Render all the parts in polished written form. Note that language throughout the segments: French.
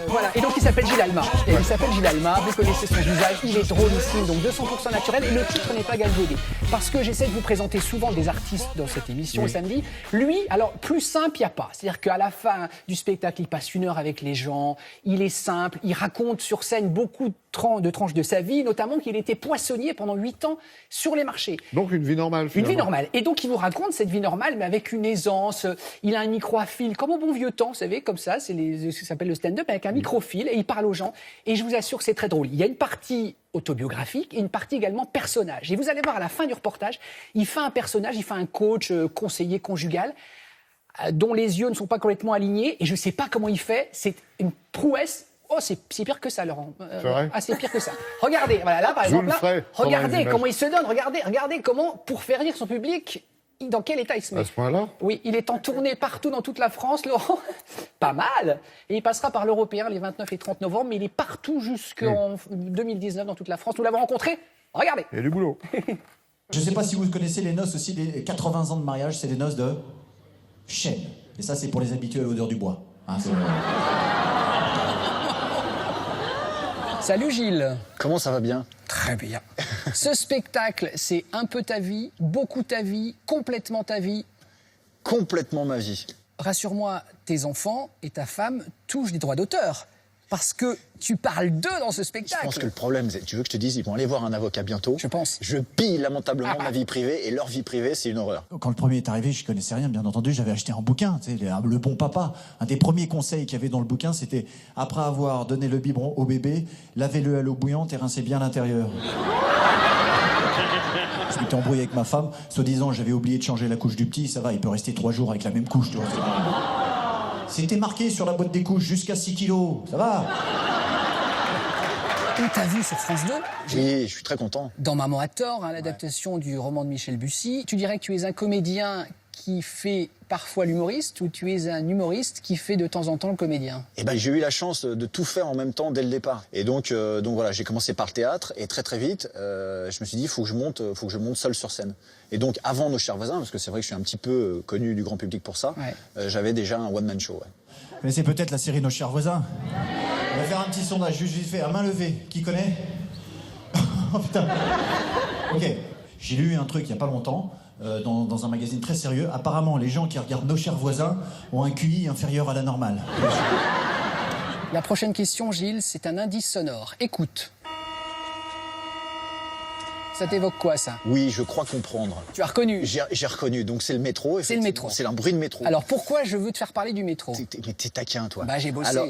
Voilà, et donc il s'appelle Gilles Alma. Et il s'appelle Gilles Alma, vous connaissez son visage, il est drôlissime, donc 200% naturel, et le titre n'est pas galvaudé. Parce que j'essaie de vous présenter souvent des artistes dans cette émission le samedi. Lui, alors plus simple, il n'y a pas. C'est-à-dire qu'à la fin du spectacle, il passe 1 heure avec les gens, il est simple, il raconte sur scène beaucoup de tranches de sa vie, notamment qu'il était poissonnier pendant 8 ans sur les marchés. Donc une vie normale, Une finalement. vie normale. Et donc, il vous raconte cette vie normale, mais avec une aisance. Il a un micro à fil, comme au bon vieux temps, vous savez, comme ça. C'est ce qui s'appelle le stand-up, avec un micro-fil, et il parle aux gens. Et je vous assure que c'est très drôle. Il y a une partie autobiographique et une partie également personnage. Et vous allez voir à la fin du reportage, il fait un personnage, il fait un coach, conseiller conjugal, dont les yeux ne sont pas complètement alignés. Et je ne sais pas comment il fait. C'est une prouesse. Oh, c'est pire que ça, Laurent. C'est vrai ? Ah, c'est pire que ça. Regardez, voilà, là, par exemple, le ferai là, pendant les regardez images. comment il se donne. Regardez comment, pour faire rire son public, dans quel état il se met. À ce point-là ? Oui, il est en tournée partout dans toute la France, Laurent. Pas mal. Et il passera par l'Européen les 29 et 30 novembre, mais il est partout jusqu'en 2019 dans toute la France. Nous l'avons rencontré. Regardez. Il y a du boulot. Je ne sais pas si vous connaissez les noces aussi, les 80 ans de mariage, c'est les noces de chêne. Et ça, c'est pour les habitués à l'odeur du bois. Hein, Salut Gilles. Comment ça va bien? Très bien. Ce spectacle, c'est un peu ta vie, beaucoup ta vie, complètement ta vie. Complètement ma vie. Rassure-moi, tes enfants et ta femme touchent des droits d'auteur. Parce que tu parles d'eux dans ce Je spectacle. pense que le problème, tu veux que je te dise, ils vont aller voir un avocat bientôt. Je pense. Je pille lamentablement ma vie privée et leur vie privée, c'est une horreur. Quand le premier est arrivé, je connaissais rien, bien entendu, j'avais acheté un bouquin, tu sais, le bon papa. Un des premiers conseils qu'il y avait dans le bouquin, c'était après avoir donné le biberon au bébé, lavez-le à l'eau bouillante et rincez bien l'intérieur. Je m'étais embrouillé avec ma femme, soi-disant j'avais oublié de changer la couche du petit, ça va, il peut rester 3 jours avec la même couche, tu vois. C'était marqué sur la boîte des couches jusqu'à 6 kilos, ça va. On t'a vu sur France 2, Oui, je suis très content. dans Maman a tort, hein, l'adaptation du roman de Michel Bussy. Tu dirais que tu es un comédien qui fait parfois l'humoriste ou tu es un humoriste qui fait de temps en temps le comédien? Et ben, j'ai eu la chance de tout faire en même temps dès le départ. Et donc voilà, j'ai commencé par le théâtre et très vite, je me suis dit, faut que je monte seul sur scène. Et donc avant Nos chers voisins, parce que c'est vrai que je suis un petit peu connu du grand public pour ça, Ouais. j'avais déjà un one man show. Ouais. Mais c'est peut-être la série Nos chers voisins. On va faire un petit sondage, juste vite fait, à main levée. Qui connaît? Oh putain. Ok, j'ai lu un truc il y a pas longtemps, dans un magazine très sérieux. Apparemment, les gens qui regardent Nos chers voisins ont un QI inférieur à la normale. La prochaine question, Gilles, c'est un indice sonore. Écoute. Ça t'évoque quoi, ça? Oui, je crois comprendre. Tu as reconnu? J'ai reconnu, donc c'est le métro. C'est le métro. C'est un bruit de métro. Alors pourquoi je veux te faire parler du métro? Mais t'es taquin, toi. Bah, j'ai bossé. Alors,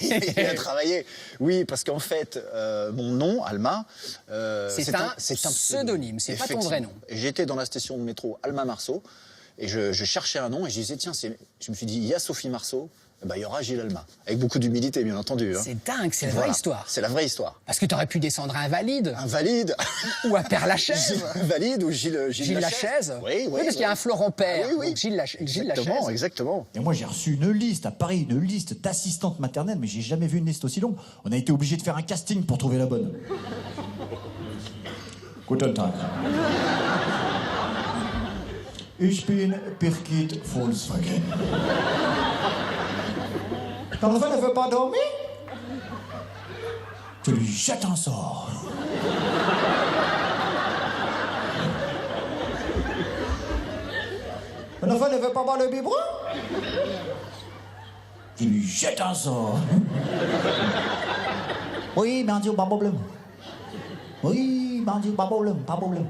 il a travaillé. Oui, parce qu'en fait, mon nom, Alma, C'est un pseudonyme, c'est pas ton vrai nom. Et j'étais dans la station de métro Alma Marceau, et je cherchais un nom, et je disais, tiens, je me suis dit, il y a Sophie Marceau, eh ben, il y aura Gilles Alma. Avec beaucoup d'humilité, bien entendu. Hein. C'est dingue, c'est la Voilà. vraie histoire. C'est la vraie histoire. Parce que t'aurais pu descendre à Invalide, Invalide. ou à Père-Lachaise. Invalide ou Gilles Lachaise. Oui, parce qu'il y a un Florent Père. Oui, oui. Donc Gilles Lachaise. Exactement. Et moi, j'ai reçu une liste à Paris, une liste d'assistantes maternelles, mais j'ai jamais vu une liste aussi longue. On a été obligé de faire un casting pour trouver la bonne. Guten Tag. Ich bin Birgit Volkswagen. Ton enfant ne veut pas dormir? Tu lui jettes un sort. Ton enfant ne veut pas boire le biberon? Tu lui jettes un sort. Oui, bien sûr, pas de problème. Oui, bien sûr, pas de problème, pas de problème.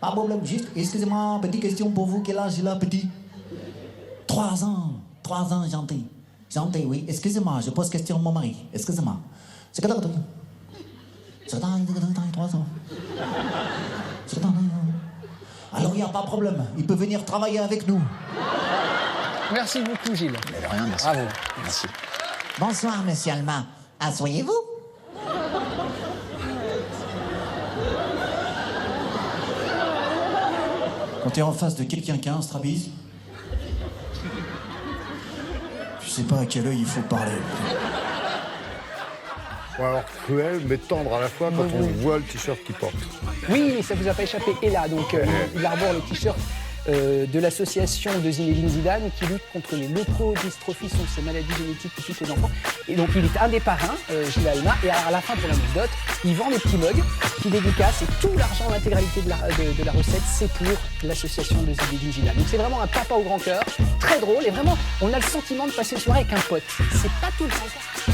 Pas de problème, juste, excusez-moi, petite question pour vous, quel âge il a, petit? 3 ans, gentil. Gentil, oui. Excusez-moi, je pose question à mon mari. Excusez-moi. C'est que 3 ans. Alors, il n'y a pas de problème. Il peut venir travailler avec nous. Merci beaucoup, Gilles. Mais de rien, merci. Bravo. Merci. Bonsoir, monsieur Allemand. Asseyez-vous. Quand tu es en face de quelqu'un qui a un strabisme, tu sais pas à quel œil il faut parler. Ou alors cruel, mais tendre à la fois quand on voit le t-shirt qu'il porte. Oui, ça vous a pas échappé. Et là, donc, il arbore le t-shirt de l'association de Zinedine Zidane qui lutte contre les leucodystrophies, sont ces maladies génétiques qui touchent les enfants. Et donc il est un des parrains, Gilles Alma, et à la fin, pour l'anecdote, il vend des petits mugs qui dédicacent, et tout l'argent, l'intégralité de la recette, c'est pour l'association de Zinedine Zidane. Donc c'est vraiment un papa au grand cœur, très drôle, et vraiment, on a le sentiment de passer une soirée avec un pote. C'est pas tout le temps ça.